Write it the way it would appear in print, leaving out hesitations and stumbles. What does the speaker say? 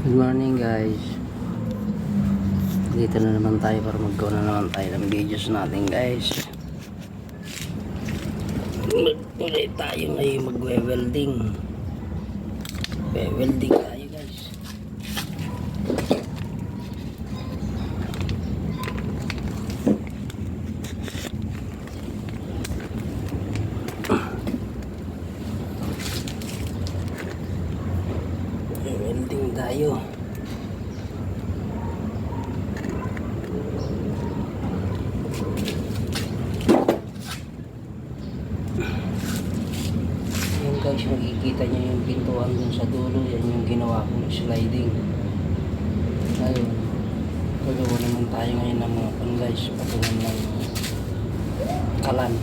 Good morning guys. Dito na naman tayo para maggawa na naman tayo ng videos natin guys. Ulit tayo ngayon magwe-welding. Welding tayo guys. Welding tayo. Yan guys, makikita nyo yung pintuan dun sa dulo. Yan yung ginawa kong sliding. Ayun, gagawa naman tayo ngayon ng mga pan guys, patunan ng kalan.